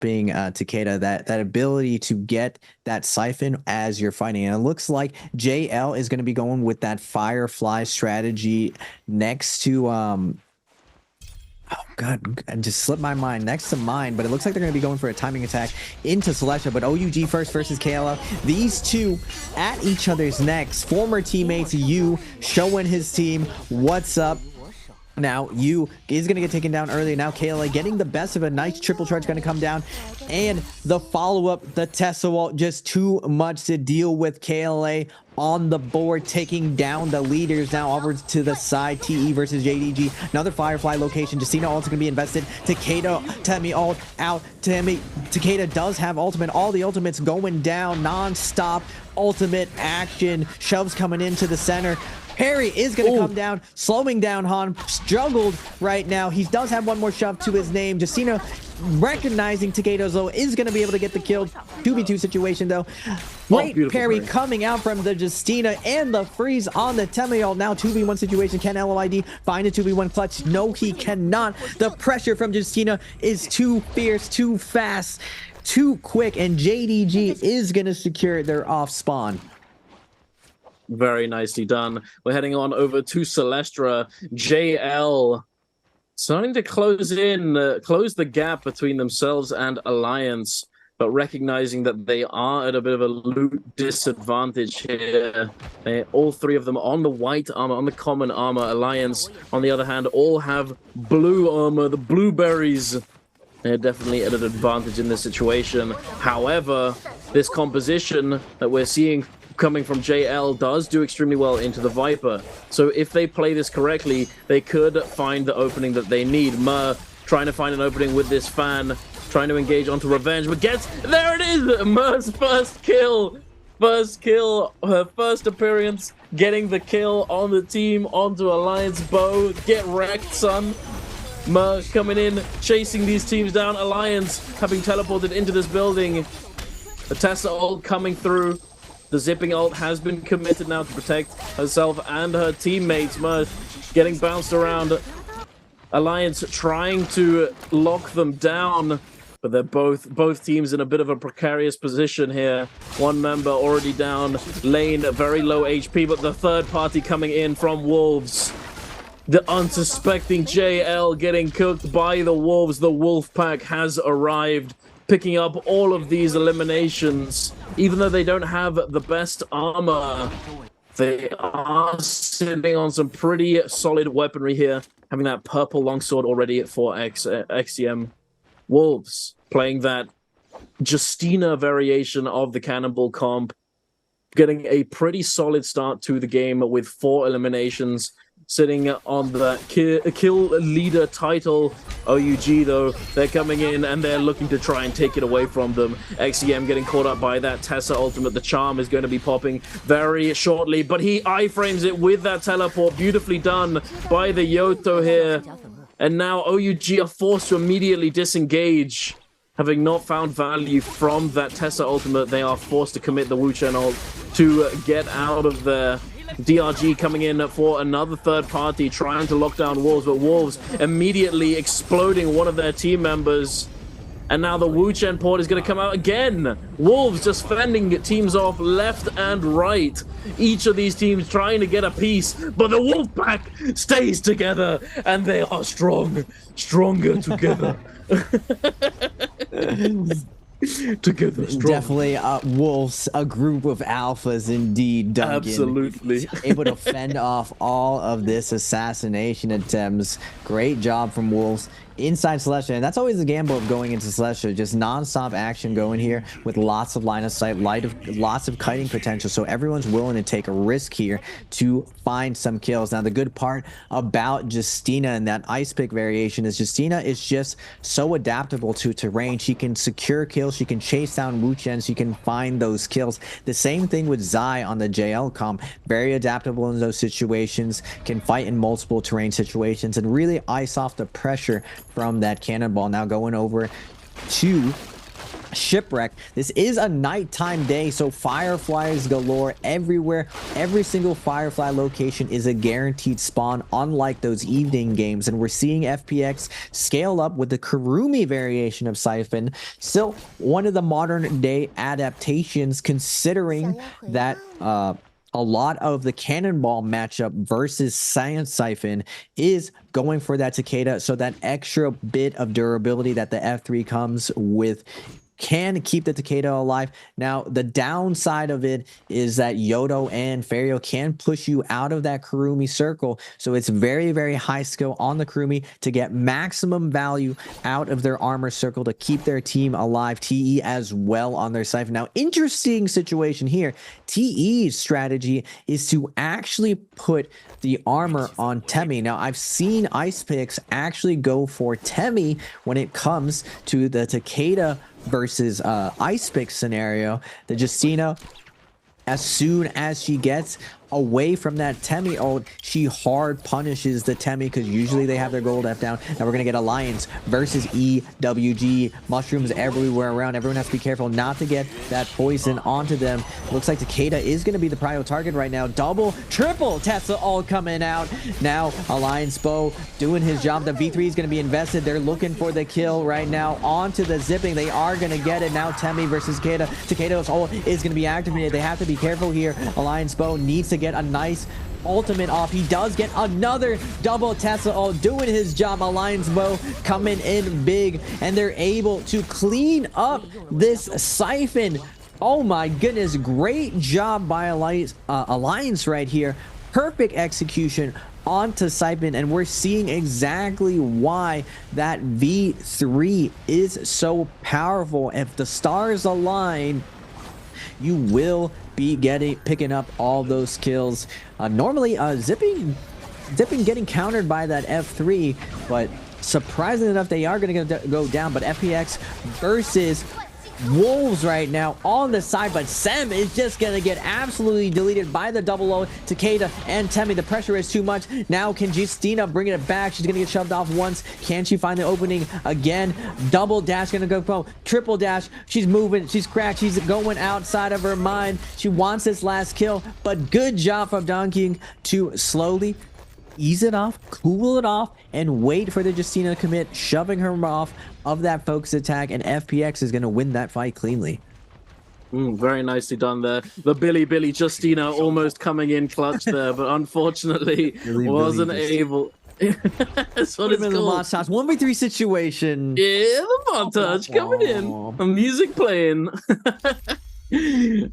helping Takeda, that ability to get that siphon as you're fighting. And it looks like JL is going to be going with that Firefly strategy next to oh god, I just slipped my mind, next to mine, but it looks like they're going to be going for a timing attack into Celestia. But OUG first versus KLO, these two at each other's necks. Former teammates, Yu showing his team what's up. Now Yu is going to get taken down early. Now KLA getting the best of a nice triple charge going to come down, and the follow-up, the Tesla wall, just too much to deal with. KLA on the board, taking down the leaders. Now over to the side, TE versus JDG. Another Firefly location. Justina also going to be invested. Takeda, Temi ult out. Takeda does have ultimate. All the ultimates going down non-stop. Ultimate action. Shoves coming into the center. Harry is going to come down, slowing down Han. Struggled right now. He does have one more shove to his name. Justina recognizing Takeda's low is going to be able to get the kill. 2v2 situation though. Great parry coming out from the Justina, and the freeze on the Temiol. Now 2v1 situation. Can LOID find a 2v1 clutch? No, he cannot. The pressure from Justina is too fierce, too fast, too quick, and JDG is going to secure their off spawn. Very nicely done. We're heading on over to Celestra. JL starting to close the gap between themselves and Alliance, but recognizing that they are at a bit of a loot disadvantage here. All three of them on the white armor, on the common armor. Alliance, on the other hand, all have blue armor, the blueberries. They're definitely at an advantage in this situation. However, this composition that we're seeing coming from JL does do extremely well into the Viper. So if they play this correctly, they could find the opening that they need. Mer trying to find an opening with this fan, trying to engage onto Revenge, but there it is! Mer's first kill! First kill, her first appearance, getting the kill on the team, onto Alliance Bow. Get wrecked, son. Mer coming in, chasing these teams down. Alliance having teleported into this building. The Tessa ult coming through. The zipping ult has been committed now to protect herself and her teammates. Mer getting bounced around. Alliance trying to lock them down, but they're both teams in a bit of a precarious position here. One member already down, lane very low HP, but the third party coming in from Wolves. The unsuspecting JL getting cooked by the Wolves. The Wolf Pack has arrived, picking up all of these eliminations. Even though they don't have the best armor, they are sitting on some pretty solid weaponry here, having that purple longsword already for XCM. Wolves playing that Justina variation of the Cannonball comp, getting a pretty solid start to the game with 4 eliminations, sitting on the kill leader title. OUG, though, they're coming in and they're looking to try and take it away from them. XEM getting caught up by that Tessa ultimate. The charm is going to be popping very shortly, but he iframes it with that teleport. Beautifully done by the Yoto here. And now OUG are forced to immediately disengage. Having not found value from that Tessa ultimate, they are forced to commit the Wu Chen ult to get out of there. DRG coming in for another third party, trying to lock down Wolves, but Wolves immediately exploding one of their team members. And now the Wu Chen port is going to come out again. Wolves just fending teams off left and right. Each of these teams trying to get a piece, but the Wolf Pack stays together, and they are stronger together. Together strong. Definitely wolves, a group of alphas indeed, Duncan. Absolutely. Able to fend off all of this assassination attempts. Great job from Wolves inside Celestia, and that's always the gamble of going into Celestia. Just non-stop action going here with lots of line of sight, lots of kiting potential, so everyone's willing to take a risk here to find some kills. Now the good part about Justina and that ice pick variation is Justina is just so adaptable to terrain. She can secure kills, she can chase down Wu Chen, she can find those kills. The same thing with Zai on the JL comp, very adaptable in those situations, can fight in multiple terrain situations and really ice off the pressure from that cannonball. Now going over to shipwreck. This is a nighttime day, so fireflies galore everywhere. Every single firefly location is a guaranteed spawn, unlike those evening games. And we're seeing FPX scale up with the Kurumi variation of Siphon, still one of the modern day adaptations, considering that a lot of the Cannonball matchup versus Science Siphon is going for that Takeda, so that extra bit of durability that the F3 comes with can keep the Takeda alive. Now, the downside of it is that Yodo and Ferio can push you out of that Kurumi circle, so it's very, very high skill on the Kurumi to get maximum value out of their armor circle to keep their team alive. TE as well on their Siphon. Now, interesting situation here. TE's strategy is to actually put the armor on Temi. Now, I've seen Ice Picks actually go for Temi when it comes to the Takeda versus Ice Pick scenario. The Justina, as soon as she gets away from that Temi ult, she hard punishes the Temi, because usually they have their gold F down. Now we're gonna get Alliance versus EWG. Mushrooms everywhere around. Everyone has to be careful not to get that poison onto them. Looks like Takeda is gonna be the prio target right now. Double, triple Tesla all coming out. Now Alliance Bow doing his job. The V3 is gonna be invested. They're looking for the kill right now. Onto the zipping. They are gonna get it. Now Temi versus Takeda. Takeda's ult is gonna be activated. They have to be careful here. Alliance Bow needs to get a nice ultimate off. He does get another double Tesla ult, doing his job. Alliance Bow coming in big, and they're able to clean up this Siphon. Oh my goodness, great job by Alliance right here. Perfect execution onto Siphon, and we're seeing exactly why that V3 is so powerful. If the stars align, you will be picking up all those kills. Normally zipping getting countered by that F3, but surprisingly enough, they are going to go down. But FPX versus Wolves right now on the side, but Sem is just going to get absolutely deleted by the double ult. Takeda and Temi, the pressure is too much. Now can Justina bring it back? She's going to get shoved off once. Can she find the opening again? Double dash, going to go pro. Triple dash. She's moving. She's cracked. She's going outside of her mind. She wants this last kill, but good job from Donkey to slowly ease it off, cool it off, and wait for the Justina to commit, shoving her off of that focus attack, and FPX is going to win that fight cleanly. Very nicely done there. The Billy Justina almost coming in clutch there, but unfortunately wasn't able. That's what it's called. The montage 1v3 situation. Yeah, the montage coming in. The music playing.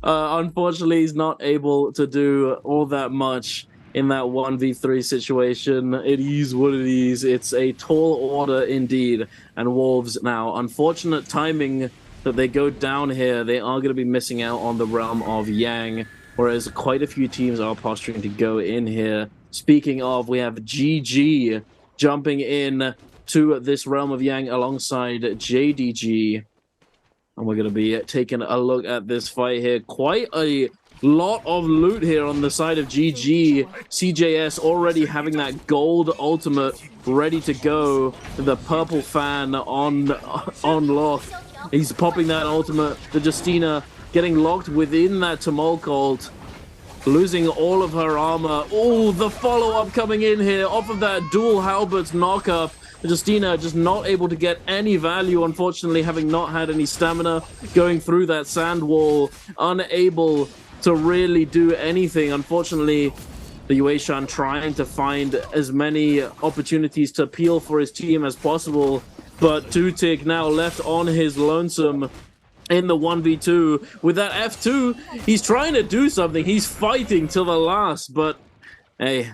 Unfortunately, he's not able to do all that much in that 1v3 situation. It is what it is. It's a tall order indeed. And Wolves now, unfortunate timing that they go down here. They are going to be missing out on the realm of Yang, whereas quite a few teams are posturing to go in here. Speaking of, we have GG jumping in to this realm of Yang alongside JDG. And we're going to be taking a look at this fight here. Quite a lot of loot here on the side of GG. CJS already having that gold ultimate ready to go. The purple fan on lock. He's popping that ultimate. The Justina getting locked within that Tumult ult, losing all of her armor. Oh, the follow-up coming in here off of that dual halberds knock-up. Justina just not able to get any value, unfortunately, having not had any stamina, going through that sand wall, unable to really do anything. Unfortunately, the Yueshan trying to find as many opportunities to appeal for his team as possible, but Tutik now left on his lonesome in the 1v2 with that F2. He's trying to do something. He's fighting till the last, but hey,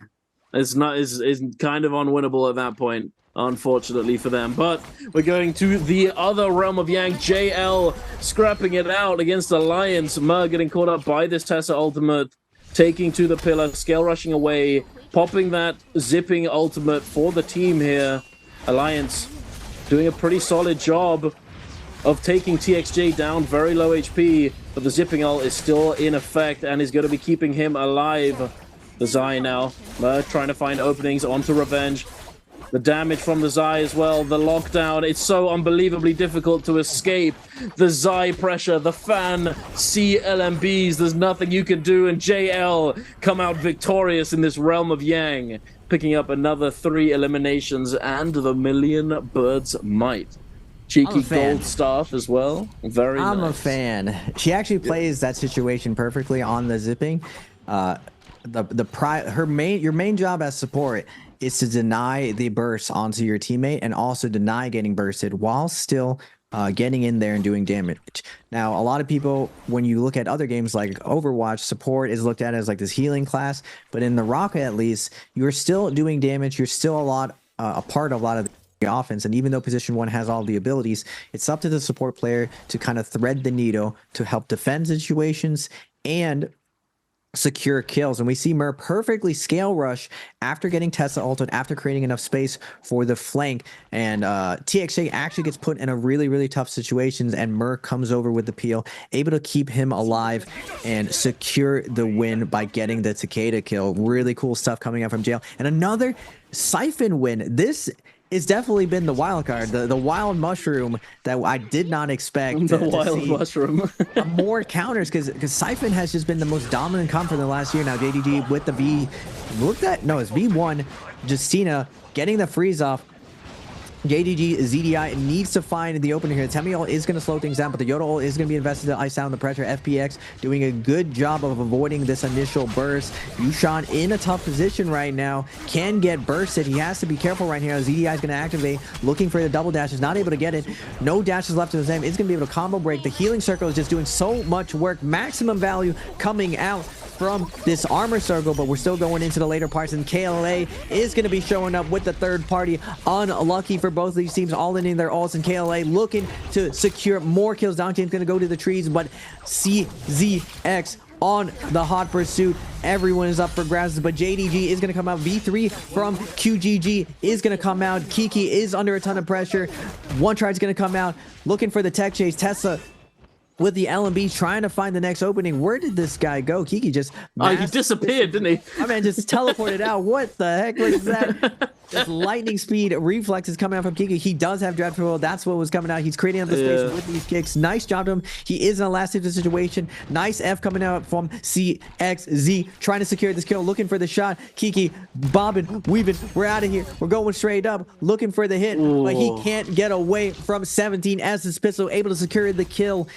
it's kind of unwinnable at that point, unfortunately for them. But we're going to the other realm of Yang. JL scrapping it out against Alliance. Mer getting caught up by this Tessa ultimate, taking to the pillar, scale rushing away, popping that zipping ultimate for the team here. Alliance doing a pretty solid job of taking TXJ down, very low HP, but the zipping ult is still in effect and is going to be keeping him alive. The Zai now, Mer trying to find openings onto Revenge. The damage from the Zai as well, the lockdown, it's so unbelievably difficult to escape. The Zai pressure, the fan CLMBs, there's nothing you can do, and JL come out victorious in this realm of Yang, picking up another 3 eliminations and the Million Birds Might. Cheeky gold staff as well. Very nice. I'm a fan. She actually plays that situation perfectly on the zipping. Your main job as support is to deny the burst onto your teammate and also deny getting bursted while still getting in there and doing damage. Now, a lot of people, when you look at other games like Overwatch, support is looked at as like this healing class, but in Naraka at least, you're still doing damage. You're still a part of a lot of the offense, and even though position 1 has all the abilities, it's up to the support player to kind of thread the needle to help defend situations and secure kills. And we see Mer perfectly scale rush after getting Tesla ulted, after creating enough space for the flank, and TXJ actually gets put in a really tough situations, and Mer comes over with the peel, able to keep him alive and secure the win by getting the Takeda kill. Really cool stuff coming out from jail. And another Siphon win. This it's definitely been the wild card, the wild mushroom that I did not expect. The wild mushroom. More counters, because Siphon has just been the most dominant comp for the last year now. JDG with the V. Look at, no, it's V1. Justina getting the freeze off. JDG ZDI needs to find the opening here. Temi ult is going to slow things down, but the Yoda ult is going to be invested to ice down the pressure. FPX doing a good job of avoiding this initial burst. Yushan in a tough position right now. Can get bursted. He has to be careful right here. ZDI is going to activate, looking for the double dash. Is not able to get it. No dashes left in his name. Is going to be able to combo break. The healing circle is just doing so much work. Maximum value coming out from this armor circle, but we're still going into the later parts, and KLA is going to be showing up with the third party. Unlucky for both of these teams, all in their ults, and KLA looking to secure more kills. Donkey's going to go to the trees, but CZX on the hot pursuit. Everyone is up for grabs, but JDG is going to come out. V3 from QGG is going to come out. Kiki is under a ton of pressure. One try is going to come out, looking for the tech chase. Tessa with the LMB trying to find the next opening. Where did this guy go? Kiki just he disappeared, didn't he? I mean, just teleported out. What the heck was that? This lightning speed reflexes coming out from Kiki. He does have dreadful. That's what was coming out. He's creating up the space with these kicks. Nice job to him. He is in a last hit situation. Nice F coming out from CXZ, trying to secure this kill, looking for the shot. Kiki bobbing, weaving. We're out of here. We're going straight up, looking for the hit, but he can't get away from 17 as his pistol, able to secure the kill.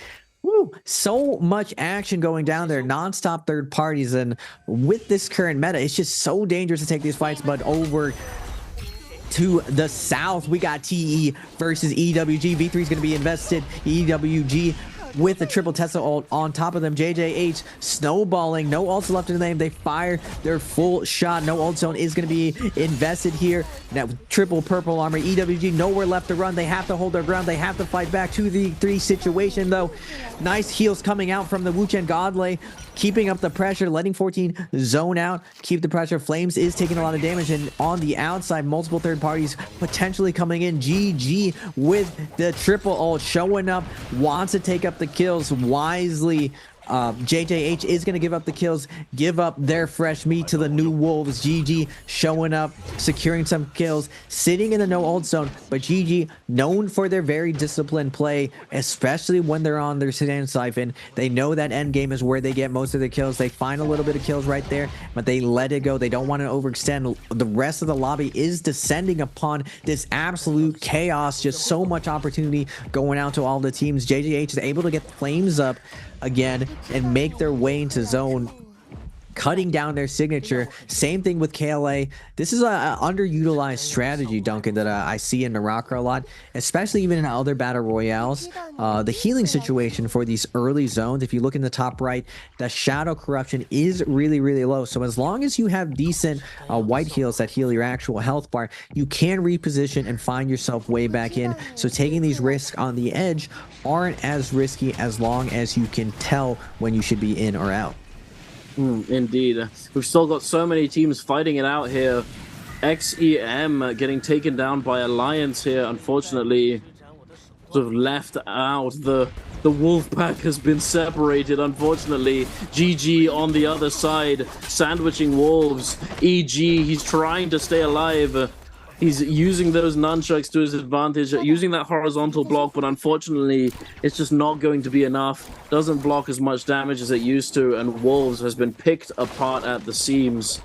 Woo, so much action going down there, non-stop third parties, and with this current meta, it's just so dangerous to take these fights. But over to the south, we got TE versus EWG. V3 is going to be invested. EWG with the triple Tesla ult on top of them. JJH snowballing, no ults left in the name. They fire their full shot. No ult zone is going to be invested here. Now triple purple armor. EWG nowhere left to run. They have to hold their ground. They have to fight back. 2v3 situation though. Nice heals coming out from the Wuchen Godley, keeping up the pressure, letting 14 zone out, keep the pressure. Flames is taking a lot of damage, and on the outside, multiple third parties potentially coming in. GG with the triple ult showing up, wants to take up the kills wisely. JJH is going to give up the kills, give up their fresh meat to the new wolves. GG showing up, securing some kills, sitting in the no ult zone, but GG known for their very disciplined play, especially when they're on their Sedan Siphon. They know that end game is where they get most of the kills. They find a little bit of kills right there, but they let it go. They don't want to overextend. The rest of the lobby is descending upon this absolute chaos. Just so much opportunity going out to all the teams. JJH is able to get the flames up again and make their way into zone, cutting down their signature. Same thing with KLA. This is a underutilized strategy, Duncan, that I see in Naraka a lot, especially even in other battle royales. The healing situation for these early zones, if you look in the top right, the shadow corruption is really low. So as long as you have decent white heals that heal your actual health bar, you can reposition and find yourself way back in. So taking these risks on the edge aren't as risky as long as you can tell when you should be in or out. Indeed. We've still got so many teams fighting it out here. XEM getting taken down by Alliance here, unfortunately. Sort of left out. The wolf pack has been separated, unfortunately. GG on the other side, sandwiching wolves. EG, he's trying to stay alive. He's using those nunchucks to his advantage, using that horizontal block, but unfortunately, it's just not going to be enough. Doesn't block as much damage as it used to, and Wolves has been picked apart at the seams.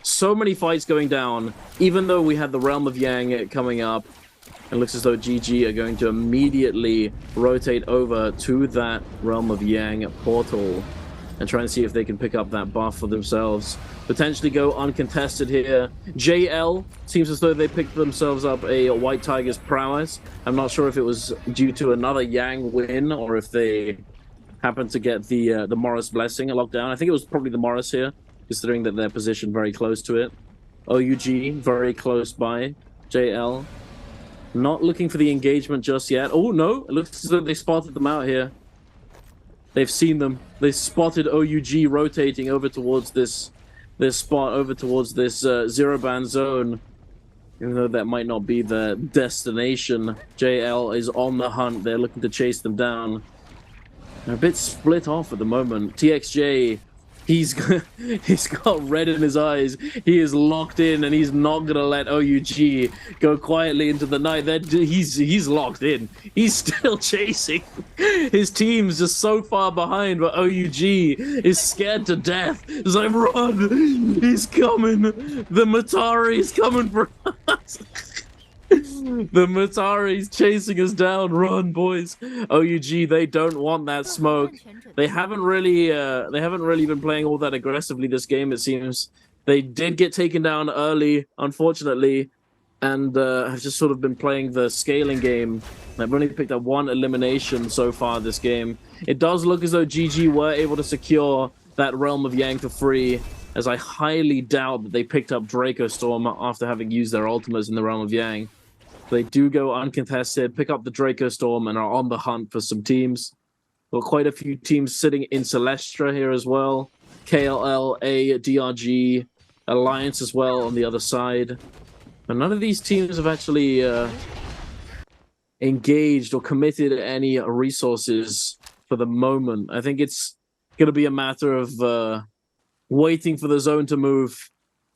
So many fights going down, even though we had the Realm of Yang coming up. It looks as though GG are going to immediately rotate over to that Realm of Yang portal and try and see if they can pick up that buff for themselves. Potentially go uncontested here. JL seems as though they picked themselves up a White Tiger's prowess. I'm not sure if it was due to another Yang win or if they happened to get the Morris Blessing locked down. I think it was probably the Morris here, considering that they're positioned very close to it. OUG very close by. JL not looking for the engagement just yet. Oh no, it looks as though they spotted them out here. They've seen them. They spotted OUG rotating over towards this spot, over towards this zero band zone. Even though that might not be the destination, JL is on the hunt. They're looking to chase them down. They're a bit split off at the moment. TXJ, he's got red in his eyes. He is locked in, and he's not gonna let OUG go quietly into the night. He's locked in. He's still chasing. His team's just so far behind, but OUG is scared to death. He's like, run! He's coming. The Matari's coming for us. The Matari's chasing us down. Run, boys. OUG, they don't want that smoke. They haven't really been playing all that aggressively this game, it seems. They did get taken down early, unfortunately, and have just sort of been playing the scaling game. They've only picked up one elimination so far this game. It does look as though GG were able to secure that Realm of Yang for free, as I highly doubt that they picked up Draco Storm after having used their ultimates in the Realm of Yang. They do go uncontested, pick up the Draco Storm, and are on the hunt for some teams. Got quite a few teams sitting in Celestra here as well. KLL, A, DRG, Alliance as well on the other side. And none of these teams have actually engaged or committed any resources for the moment. I think it's going to be a matter of waiting for the zone to move,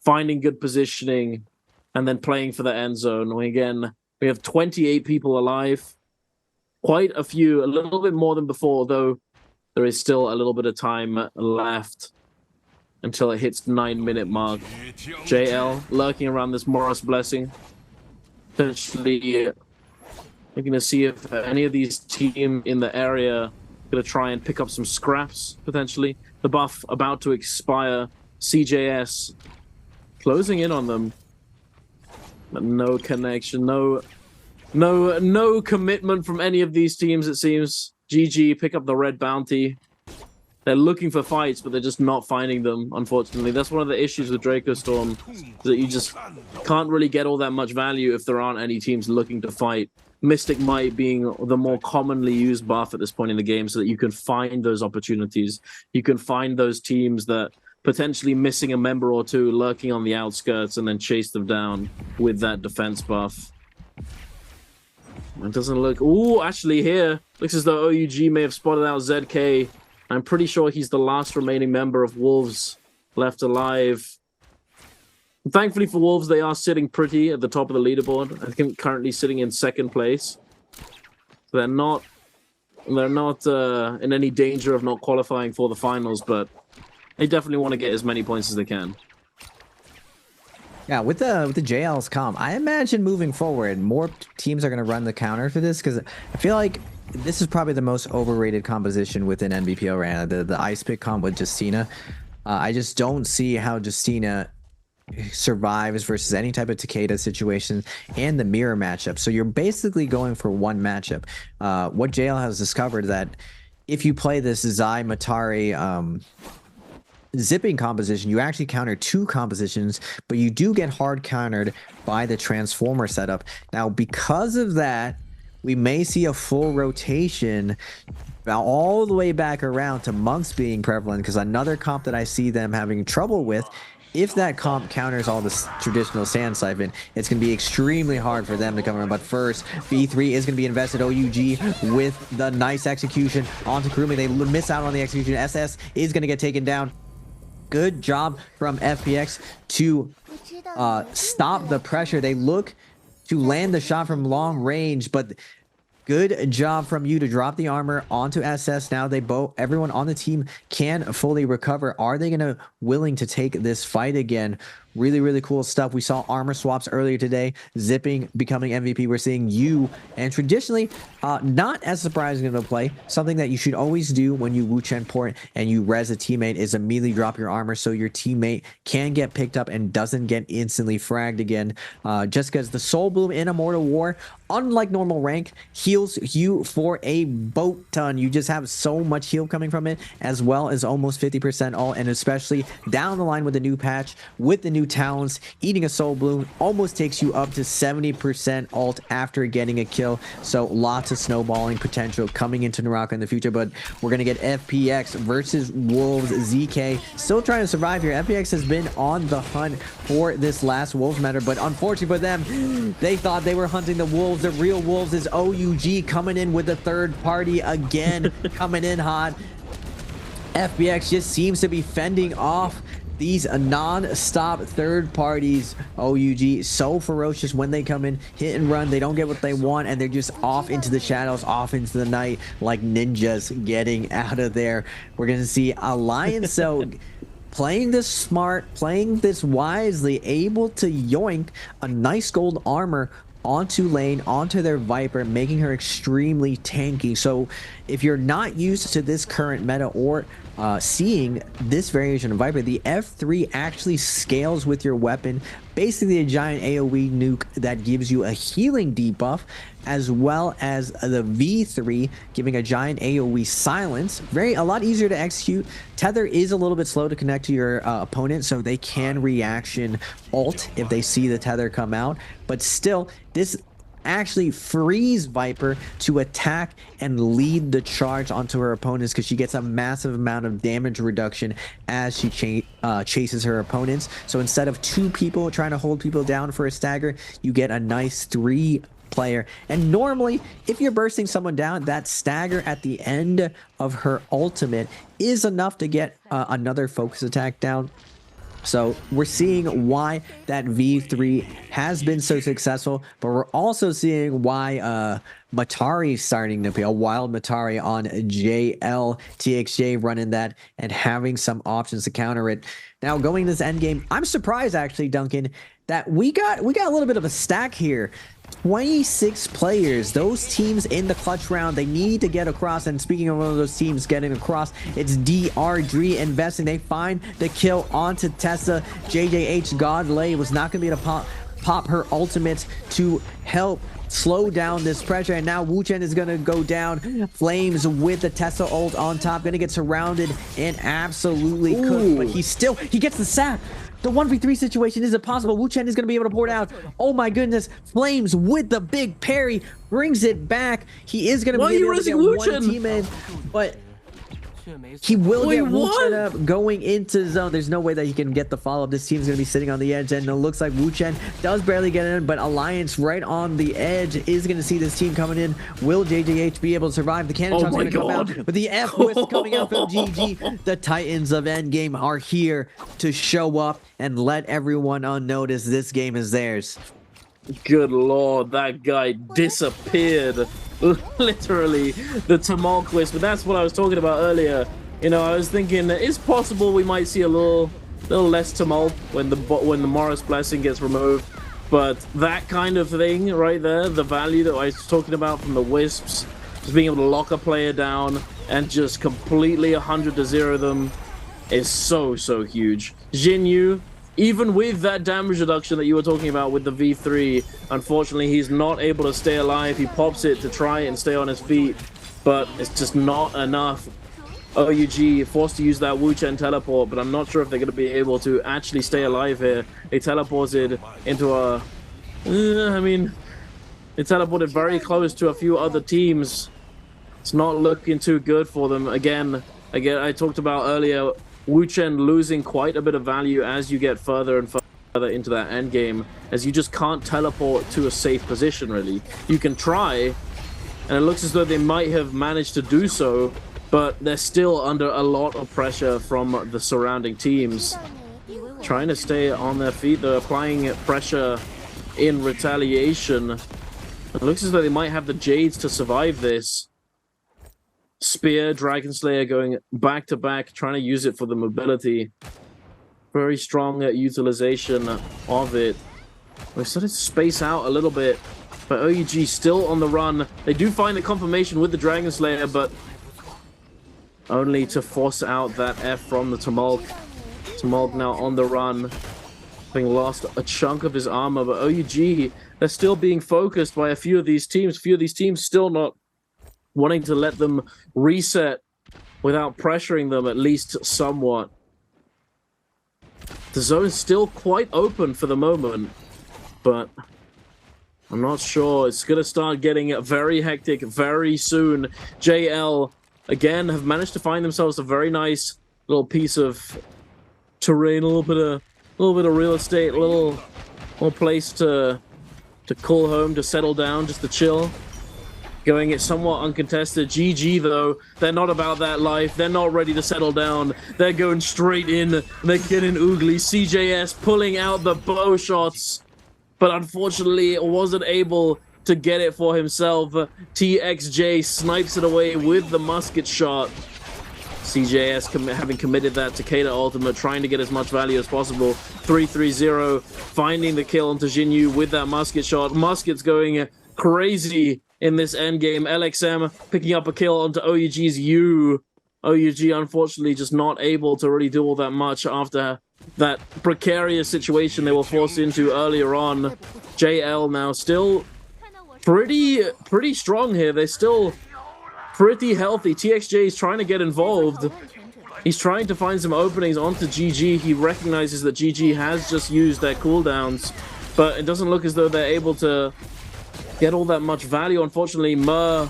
finding good positioning, and then playing for the end zone. We have 28 people alive. Quite a few, a little bit more than before, though there is still a little bit of time left until it hits 9-minute mark. JL lurking around this Morris Blessing. Potentially looking to see if any of these teams in the area are going to try and pick up some scraps, potentially. The buff about to expire. CJS closing in on them. But no connection, no commitment from any of these teams, it seems. GG pick up the red bounty. They're looking for fights, but they're just not finding them, unfortunately. That's one of the issues with Draco Storm, that you just can't really get all that much value if there aren't any teams looking to fight. Mystic Might being the more commonly used buff at this point in the game, so that you can find those opportunities. You can find those teams that potentially missing a member or two lurking on the outskirts and then chase them down with that defense buff. It doesn't look... Ooh, actually here, looks as though OUG may have spotted out ZK. I'm pretty sure he's the last remaining member of Wolves left alive. Thankfully for Wolves, they are sitting pretty at the top of the leaderboard. I think currently sitting in second place. They're not in any danger of not qualifying for the finals, but they definitely want to get as many points as they can. Yeah, with the JL's comp, I imagine moving forward, more teams are going to run the counter for this, because I feel like this is probably the most overrated composition within NBPL right now, the Ice Pick comp with Justina. I just don't see how Justina survives versus any type of Takeda situation and the mirror matchup. So you're basically going for one matchup. What JL has discovered that if you play this Zai Matari zipping composition, you actually counter two compositions, but you do get hard countered by the transformer setup. Now, because of that, we may see a full rotation all the way back around to monks being prevalent, because another comp that I see them having trouble with, if that comp counters all this traditional sand siphon, it's going to be extremely hard for them to come around. But first, B3 is going to be invested. OUG with the nice execution onto Kurumi. They miss out on the execution. SS is going to get taken down. Good job from FPX to stop the pressure. They look to land the shot from long range, but good job from you to drop the armor onto SS. Now everyone on the team can fully recover. Are they gonna willing to take this fight again? Really, really cool stuff. We saw armor swaps earlier today. Zipping becoming MVP. We're seeing you, and traditionally, not as surprising of a play. Something that you should always do when you Wu Chen port and you res a teammate is immediately drop your armor so your teammate can get picked up and doesn't get instantly fragged again. Just because the Soul Bloom in Immortal War, unlike normal rank, heals you for a boat ton. You just have so much heal coming from it, as well as almost 50% ult, and especially down the line with the new patch, with the new talents, eating a Soul Bloom almost takes you up to 70% ult after getting a kill. So lots of snowballing potential coming into Naraka in the future. But we're gonna get FPX versus Wolves. ZK still trying to survive here. FPX has been on the hunt for this last Wolves matter, but unfortunately for them, they thought they were hunting the Wolves. The real Wolves is OUG coming in with the third party again, coming in hot. FPX just seems to be fending off these non-stop third parties. OUG so ferocious when they come in, hit and run. They don't get what they want, and they're just off into the shadows, off into the night like ninjas getting out of there. We're gonna see Alliance so playing this smart, playing this wisely, able to yoink a nice gold armor onto lane, onto their Viper, making her extremely tanky. So if you're not used to this current meta or seeing this variation of Viper, the F3 actually scales with your weapon, basically a giant AoE nuke that gives you a healing debuff, as well as the V3 giving a giant AoE silence. A lot easier to execute. Tether is a little bit slow to connect to your opponent, so they can reaction ult if they see the tether come out, but still this actually frees Viper to attack and lead the charge onto her opponents, because she gets a massive amount of damage reduction as she chases her opponents. So instead of 2 people trying to hold people down for a stagger, you get a nice 3 player. And normally if you're bursting someone down, that stagger at the end of her ultimate is enough to get another focus attack down. So we're seeing why that V3 has been so successful, but we're also seeing why Matari is starting to play a wild Matari on JL. TXJ running that and having some options to counter it. Now going to this end game, I'm surprised actually, Duncan, that we got a little bit of a stack here. 26 players, those teams in the clutch round, they need to get across. And speaking of one of those teams getting across, it's DRG investing. They find the kill onto Tessa. JJH Godlay was not going to be able to pop her ultimate to help slow down this pressure, and now Wu Chen is gonna go down. Flames with the Tessa ult on top, gonna get surrounded and absolutely cooked, but he gets the sap. The 1v3 situation isn't possible. Wu Chen is going to be able to pour down. Oh my goodness. Flames with the big parry brings it back. He is going to be able to get one team in, but he will get Wu Chen up going into zone. There's no way that he can get the follow-up. This team's going to be sitting on the edge, and it looks like Wu Chen does barely get in, but Alliance right on the edge is going to see this team coming in. Will JJH be able to survive? The cannon shot's going to come out, but the F-Wisp coming out from GG. The Titans of Endgame are here to show up and let everyone unnoticed. This game is theirs. Good lord, that guy disappeared. Literally, the Tumultuous, but that's what I was talking about earlier. You know, I was thinking it's possible we might see a little less tumult when the Morris Blessing gets removed, but that kind of thing right there, the value that I was talking about from the Wisps, just being able to lock a player down and just completely 100-0 them, is so huge. Jin Yu, even with that damage reduction that you were talking about with the V3, unfortunately, he's not able to stay alive. He pops it to try and stay on his feet, but it's just not enough. OUG forced to use that Wu Chen teleport, but I'm not sure if they're going to be able to actually stay alive here. They teleported into a... I mean, they teleported very close to a few other teams. It's not looking too good for them. Again, I talked about earlier, Wu Chen losing quite a bit of value as you get further and further into that end game, as you just can't teleport to a safe position, really. You can try, and it looks as though they might have managed to do so, but they're still under a lot of pressure from the surrounding teams. trying to stay on their feet. They're applying pressure in retaliation. It looks as though they might have the Jades to survive this. Spear, Dragon Slayer going back to back, trying to use it for the mobility. Very strong utilization of it. We started to space out a little bit, but OUG still on the run. They do find the confirmation with the Dragon Slayer, but only to force out that F from the Tumult. Tumult now on the run, having lost a chunk of his armor, but OUG, they're still being focused by a few of these teams. Still not wanting to let them reset without pressuring them at least somewhat. The zone's still quite open for the moment, but I'm not sure. It's going to start getting very hectic very soon. JL, again, have managed to find themselves a very nice little piece of terrain, a little bit of real estate, a little place to call home, to settle down, just to chill. Going it somewhat uncontested. GG, though, they're not about that life. They're not ready to settle down. They're going straight in. They're getting oogly. CJS pulling out the bow shots, but unfortunately wasn't able to get it for himself. TXJ snipes it away with the musket shot. CJS having committed that Takeda ultimate, trying to get as much value as possible. 3-3-0, finding the kill onto Jinyu with that musket shot. Musket's going crazy in this endgame. LXM picking up a kill onto OUG's U. OUG unfortunately just not able to really do all that much after that precarious situation they were forced into earlier on. JL now still pretty strong here. They're still pretty healthy. TXJ is trying to get involved. He's trying to find some openings onto GG. He recognizes that GG has just used their cooldowns, but it doesn't look as though they're able to get all that much value. Unfortunately, Mer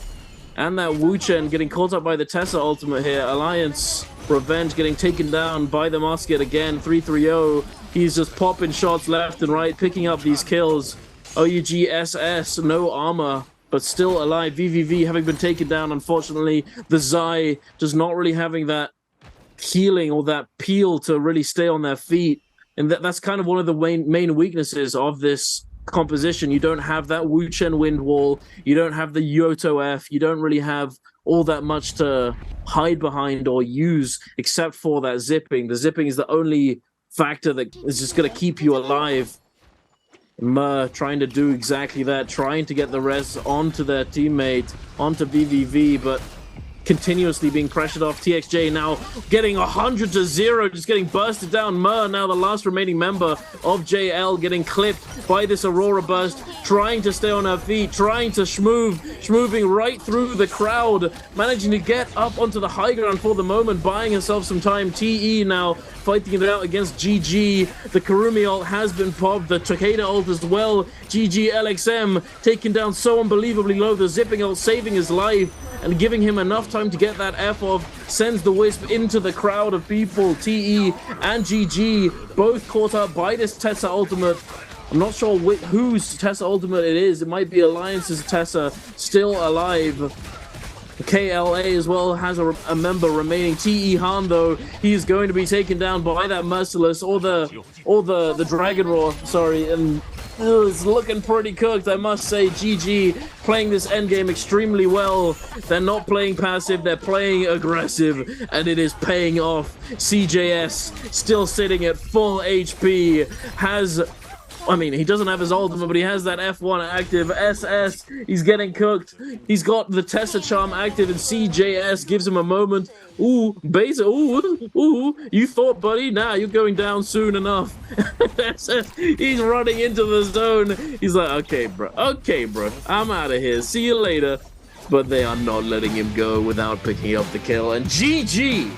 and that Wu Chen getting caught up by the Tessa ultimate here. Alliance Revenge getting taken down by the musket again. 3-3-0. He's just popping shots left and right, picking up these kills. OUG SS, no armor, but still alive. VVV having been taken down, unfortunately. The Zai just not really having that healing or that peel to really stay on their feet. And that's kind of one of the main weaknesses of this composition. You don't have that Wu Chen wind wall, you don't have the Yoto F, you don't really have all that much to hide behind or use except for that zipping. The zipping is the only factor that is just going to keep you alive. Mer trying to do exactly that, trying to get the res onto their teammate, onto VVV, but continuously being pressured off. TXJ now getting 100-0, just getting bursted down. Mer, now the last remaining member of JL, getting clipped by this Aurora burst, trying to stay on her feet, trying to schmoving right through the crowd, managing to get up onto the high ground for the moment, buying herself some time. TE now fighting it out against GG. The Kurumi ult has been popped, the Takeda ult as well. GG LXM taken down so unbelievably low, the zipping ult saving his life and giving him enough time to get that F off, sends the Wisp into the crowd of people. TE and GG both caught up by this Tessa ultimate. I'm not sure whose Tessa ultimate it is. It might be Alliance's Tessa, still alive. KLA as well has a member remaining. TE Han, though, he is going to be taken down by that Merciless or the Dragon Roar, sorry, and it's looking pretty cooked, I must say. GG playing this endgame extremely well. They're not playing passive, they're playing aggressive, and it is paying off. CJS still sitting at full HP, he doesn't have his ultimate, but he has that F1 active. SS, he's getting cooked. He's got the Tessa charm active, and CJS gives him a moment. Ooh, base, ooh, you thought, buddy? Nah, you're going down soon enough. SS, he's running into the zone. He's like, okay, bro, I'm out of here. See you later. But they are not letting him go without picking up the kill. And GG